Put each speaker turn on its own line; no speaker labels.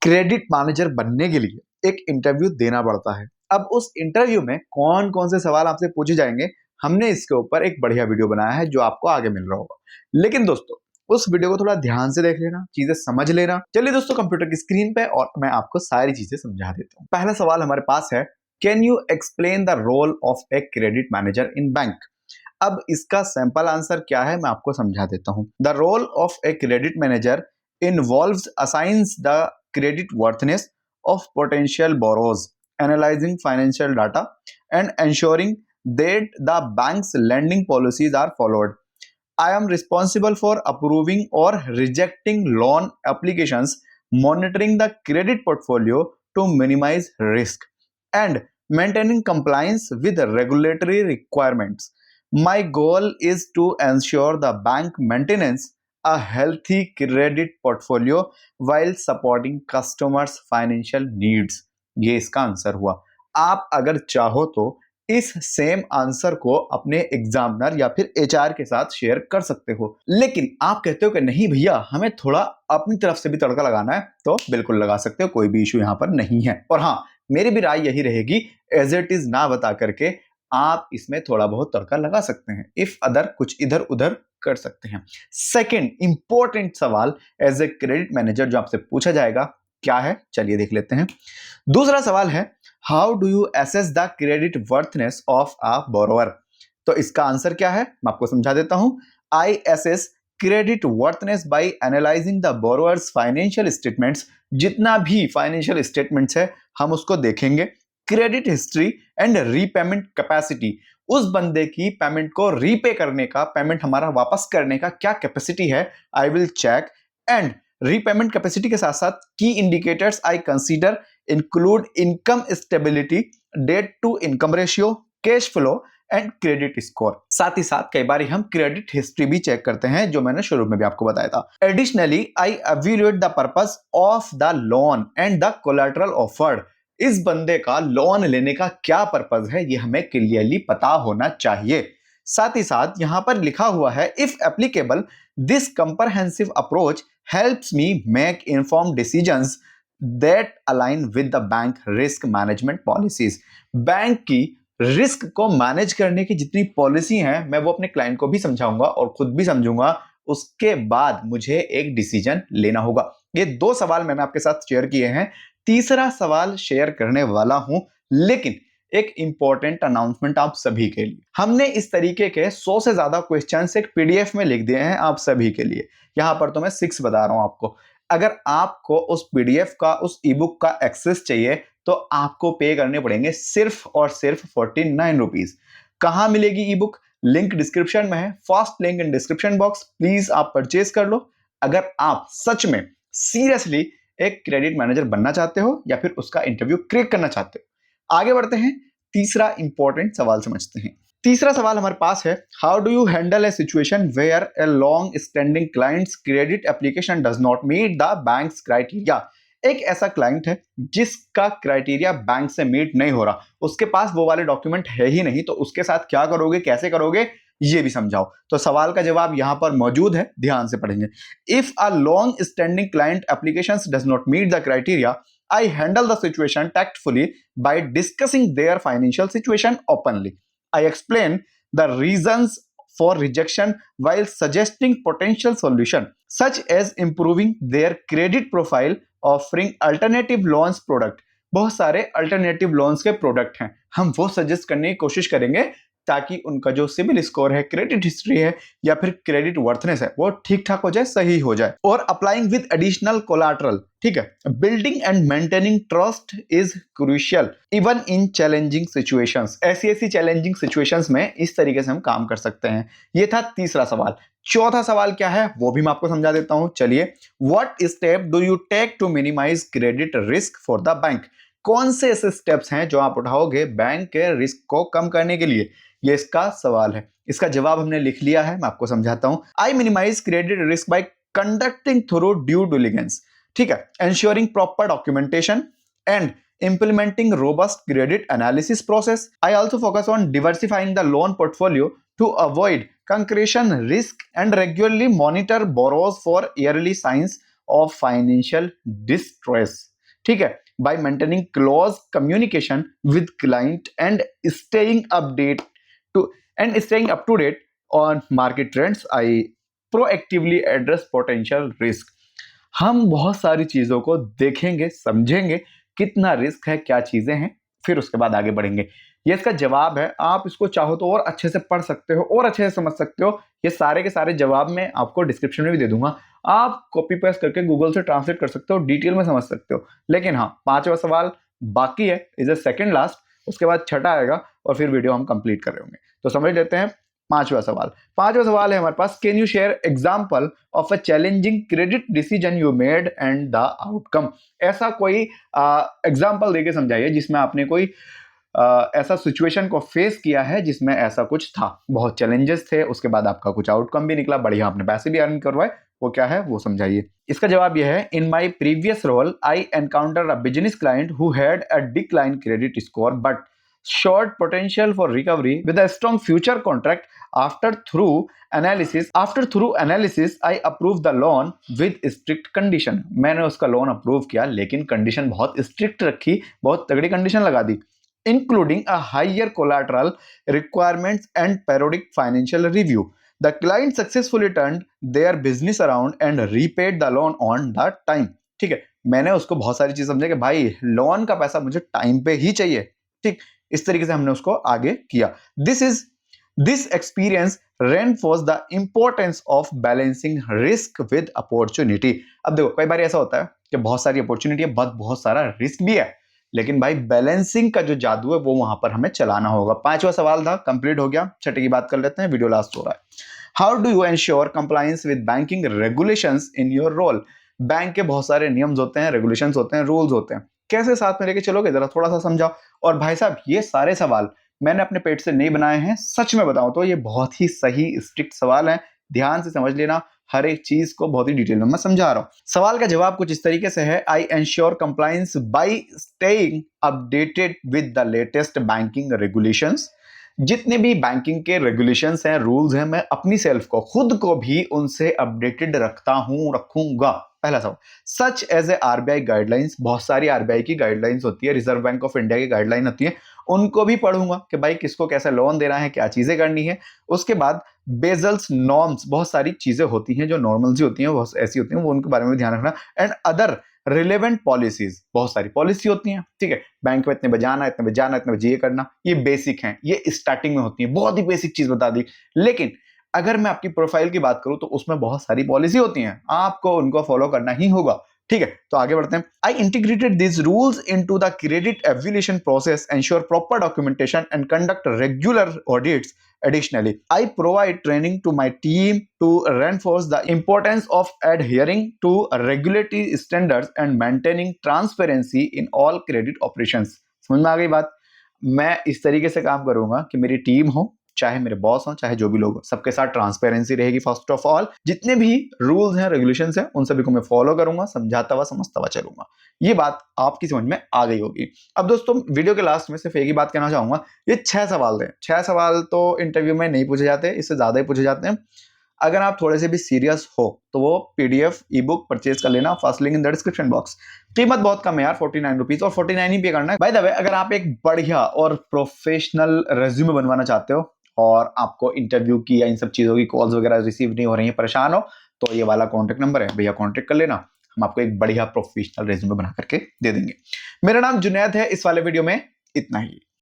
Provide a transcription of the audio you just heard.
Credit manager बनने के लिए एक इंटरव्यू देना पड़ता है। अब उस इंटरव्यू में कौन कौन से सवाल आपसे पूछे जाएंगे, हमने इसके ऊपर एक बढ़िया वीडियो बनाया है जो आपको आगे मिल रहा होगा। लेकिन दोस्तों, उस वीडियो को थोड़ा ध्यान से देख लेना, चीजें समझ लेना। चलिए दोस्तों, कंप्यूटर की स्क्रीन पे और मैं आपको सारी चीजें समझा देता हूँ। पहला सवाल हमारे पास है, can you explain the role of a credit manager in bank. अब इसका सैंपल आंसर क्या है मैं आपको समझा देता हूं। The role of a credit manager involves assigns the credit worthiness of potential borrowers, analyzing financial data, and ensuring that the bank's lending policies are followed. I am responsible for approving or rejecting loan applications, monitoring the credit portfolio to minimize risk, and maintaining compliance with regulatory requirements. My goal is to ensure the bank maintains a healthy credit portfolio while supporting customers' financial needs. ये इसका answer हुआ। आप अगर चाहो तो इस same answer को अपने एग्जामिनर या फिर एचआर के साथ शेयर कर सकते हो, लेकिन आप कहते हो कि नहीं भैया, हमें थोड़ा अपनी तरफ से भी तड़का लगाना है, तो बिल्कुल लगा सकते हो, कोई भी इशू यहां पर नहीं है। और हाँ, मेरी भी राय यही रहेगी, एज इट इज ना बता करके आप इसमें थोड़ा बहुत तड़का लगा सकते हैं, इफ अदर कुछ इधर उधर कर सकते हैं। सेकंड इंपॉर्टेंट सवाल एज ए क्रेडिट मैनेजर जो आपसे पूछा जाएगा क्या है, चलिए देख लेते हैं। दूसरा सवाल है, how do you assess the credit worthiness of a borrower. तो इसका आंसर क्या है मैं आपको समझा देता हूं। I assess credit worthiness by analysing the borrowers financial statements. जितना भी फाइनेंशियल स्टेटमेंट्स है हम उसको देखेंगे। Credit history and repayment capacity, उस बंदे की पेमेंट को रीपे करने का, पेमेंट हमारा वापस करने का क्या कैपेसिटी है, I will check. And repayment capacity के साथ साथ की indicators I consider include income stability, debt to income ratio, cash flow and credit score. साथ ही साथ कई बार हम क्रेडिट हिस्ट्री भी चेक करते हैं, जो मैंने शुरू में भी आपको बताया था। Additionally I evaluate the purpose of the loan and the collateral offered. इस बंदे का लोन लेने का क्या पर्पस है, ये हमें क्लियरली पता होना चाहिए। साथ ही साथ यहां पर लिखा हुआ है, if applicable this comprehensive approach helps me make informed decisions that align with the bank risk management policies. Bank की रिस्क को मैनेज करने की जितनी पॉलिसी है, मैं वो अपने क्लाइंट को भी समझाऊंगा और खुद भी समझूंगा, उसके बाद मुझे एक डिसीजन लेना होगा। ये दो सवाल मैंने आपके साथ शेयर किए हैं। तीसरा सवाल शेयर करने वाला हूं, लेकिन एक इंपॉर्टेंट अनाउंसमेंट आप सभी के लिए। हमने इस तरीके के 100 से ज्यादा क्वेश्चंस एक पीडीएफ में लिख दिए हैं आप सभी के लिए। यहां पर तो मैं 6 बता रहा हूं आपको। अगर आपको उस पीडीएफ का, उस ई बुक का एक्सेस चाहिए तो आपको पे करने पड़ेंगे सिर्फ और सिर्फ 49 रुपीज। कहां मिलेगी ई बुक? लिंक डिस्क्रिप्शन में है, first link in description box. Please आप परचेज कर लो अगर आप सच में सीरियसली एक क्रेडिट मैनेजर बनना चाहते हो या फिर उसका इंटरव्यू क्रैक करना चाहते हो। आगे बढ़ते हैं, तीसरा इंपॉर्टेंट सवाल समझते हैं। तीसरा सवाल हमारे पास है, how do you handle a situation where a long standing client's credit application does not meet the bank's criteria. एक ऐसा क्लाइंट है जिसका क्राइटेरिया बैंक से मीट नहीं हो रहा, उसके पास वो वाले डॉक्यूमेंट है ही नहीं, तो उसके साथ क्या करोगे, कैसे करोगे, ये भी समझाओ। तो सवाल का जवाब यहां पर मौजूद है, ध्यान से पढ़ेंगे। If a long standing client applications does not meet the criteria, I handle the situation tactfully by discussing their financial situation openly. I explain the reasons for rejection while suggesting potential solution, such as improving their credit profile, offering alternative loans product. बहुत सारे alternative loans के product हैं, हम वो suggest करने की कोशिश करेंगे ताकि उनका जो सिबिल स्कोर है, क्रेडिट हिस्ट्री है या फिर क्रेडिट वर्थनेस है, वो ठीक ठाक हो जाए, सही हो जाए। और अप्लाइंग विद एडिशनल कोलैटरल, ठीक है। Building and maintaining trust is crucial even in challenging situations. ऐसी चैलेंजिंग सिचुएशंस में इस तरीके से हम काम कर सकते हैं। ये था तीसरा सवाल। चौथा सवाल क्या है वो भी मैं आपको समझा देता हूं, चलिए। What step do you take to minimise credit risk for the bank. कौन से ऐसे स्टेप्स हैं जो आप उठाओगे बैंक के रिस्क को कम करने के लिए, ये इसका सवाल है। इसका जवाब हमने लिख लिया है, मैं आपको समझाता हूं। I minimise credit risk by conducting through due diligence, ठीक है, ensuring proper documentation and implementing robust credit analysis process. I also focus on diversifying the loan portfolio to avoid concentration risk and regularly monitor borrowers for early signs of financial distress. ठीक है, by maintaining close communication with client and staying up to date on market trends, I proactively address potential risk. हम बहुत सारी चीजों को देखेंगे, समझेंगे कितना रिस्क है, क्या चीजें हैं, फिर उसके बाद आगे बढ़ेंगे। ये इसका जवाब है। आप इसको चाहो तो और अच्छे से पढ़ सकते हो और अच्छे से समझ सकते हो। ये सारे के सारे जवाब मैं आपको डिस्क्रिप्शन में भी दे दूंगा। आप कॉपी पेस्ट करके गूगल से ट्रांसलेट कर सकते हो, डिटेल में समझ सकते हो। लेकिन हाँ, 5वां सवाल बाकी है, इज अ सेकंड लास्ट। उसके बाद छठा आएगा और फिर वीडियो हम कंप्लीट कर रहे होंगे। तो समझ लेते हैं 5वां सवाल। 5वां सवाल है हमारे पास, can you share example of a challenging credit decision you made and the outcome. ऐसा कोई एग्जाम्पल देके समझाइए जिसमें आपने कोई ऐसा सिचुएशन को फेस किया है जिसमें ऐसा कुछ था, बहुत चैलेंजेस थे, उसके बाद आपका कुछ आउटकम भी निकला, बढ़िया आपने पैसे भी अर्न करवाए, वो क्या है वो समझाइए। इसका जवाब यह है, in my previous role I encounter a business client who had a decline credit score but showed potential for recovery with a strong future contract. After through analysis I approved the loan with strict condition. मैंने उसका loan approve किया लेकिन condition बहुत strict रखी, बहुत तगड़ी condition लगा दी, including a higher collateral requirements and periodic financial review. The client successfully turned their business around and repaid the loan on the time. ठीक है, मैंने उसको बहुत सारी चीज समझा कि भाई लोन का पैसा मुझे टाइम पे ही चाहिए। ठीक, इस तरीके से हमने उसको आगे किया। This experience reinforce the importance of balancing risk with opportunity. अब देखो, कई बार ऐसा होता है कि बहुत सारी अपॉर्चुनिटी है, बहुत सारा रिस्क भी है, लेकिन भाई बैलेंसिंग का जो जादू है वो वहां पर हमें चलाना होगा। 5वां सवाल था, कंप्लीट हो गया। छठे की बात कर लेते हैं, वीडियो लास्ट हो रहा है। How do you ensure compliance with banking regulations in your role. Bank के बहुत सारे नियम्स होते हैं, रेगुलेशंस होते हैं, रूल्स होते हैं, कैसे साथ में लेके चलोगे, जरा थोड़ा सा समझाओ। और भाई साहब, ये सारे सवाल मैंने अपने पेट से नहीं बनाए हैं, सच में बताऊं तो ये बहुत ही सही स्ट्रिक्ट सवाल है। ध्यान से समझ लेना, हर एक चीज को बहुत ही डिटेल में मैं समझा रहा हूं। सवाल का जवाब कुछ इस तरीके से है, I ensure compliance by staying updated with the latest banking regulations. जितने भी बैंकिंग के रेगुलेशंस हैं, रूल्स हैं, मैं अपनी सेल्फ को, खुद को भी उनसे अपडेटेड रखता हूं, रखूंगा। पहला सवाल, such as a RBI guidelines. बहुत सारी आरबीआई की गाइडलाइंस होती है, रिजर्व बैंक ऑफ इंडिया की गाइडलाइन होती है, उनको भी पढ़ूंगा कि भाई किसको कैसे लोन देना है, क्या चीजें करनी है। उसके बाद बेजल्स नॉर्म्स, बहुत सारी चीजें होती हैं जो नॉर्मल सी होती हैं, बहुत ऐसी होती हैं, वो उनके बारे में भी ध्यान रखना। एंड अदर रिलेवेंट पॉलिसीज, बहुत सारी पॉलिसी होती हैं, ठीक है, बैंक में इतने बजे आना, इतने बजे जाना, इतने बजे ये करना, ये बेसिक हैं, ये स्टार्टिंग में होती है, बहुत ही बेसिक चीज बता दी। लेकिन अगर मैं आपकी प्रोफाइल की बात करूं तो उसमें बहुत सारी पॉलिसी होती हैं, आपको उनको फॉलो करना ही होगा। ठीक है, तो आगे बढ़ते हैं। I integrated this rules into the credit evaluation process, ensure proper documentation and conduct regular audits. Additionally, I provide training to my team to reinforce the importance of adhering to regulatory standards and maintaining transparency in all credit operations. समझ में आ गई बात? मैं इस तरीके से काम करूंगा कि मेरी टीम हो, चाहे मेरे बॉस हो, चाहे जो भी लोग हो, सबके साथ ट्रांसपेरेंसी रहेगी। फर्स्ट ऑफ ऑल, जितने भी रूल्स हैं, रेगुलेशंस हैं, उन सभी को मैं फॉलो करूंगा, समझाता हुआ, समझता हुआ चलूंगा। ये बात आपकी समझ में आ गई होगी। अब दोस्तों, वीडियो के लास्ट में सिर्फ एक ही बात कहना चाहूंगा, ये 6 सवाल थे। 6 सवाल तो इंटरव्यू में नहीं पूछे जाते, इससे ज्यादा ही पूछे जाते हैं। अगर आप थोड़े से भी सीरियस हो तो वो पीडीएफ ई बुक परचेज कर लेना, first link in the description box. कीमत बहुत कम है यार, 49 रुपीज, और 49 ही पे करना है। बाय द वे, अगर आप एक बढ़िया और प्रोफेशनल रेज्यूमे बनवाना चाहते हो और आपको इंटरव्यू की या इन सब चीजों की कॉल्स वगैरह रिसीव नहीं हो रही है, परेशान हो, तो ये वाला कॉन्टेक्ट नंबर है भैया, कॉन्टेक्ट कर लेना, हम आपको एक बढ़िया प्रोफेशनल रेज्यूमे बना करके दे देंगे। मेरा नाम जुनैद है। इस वाले वीडियो में इतना ही।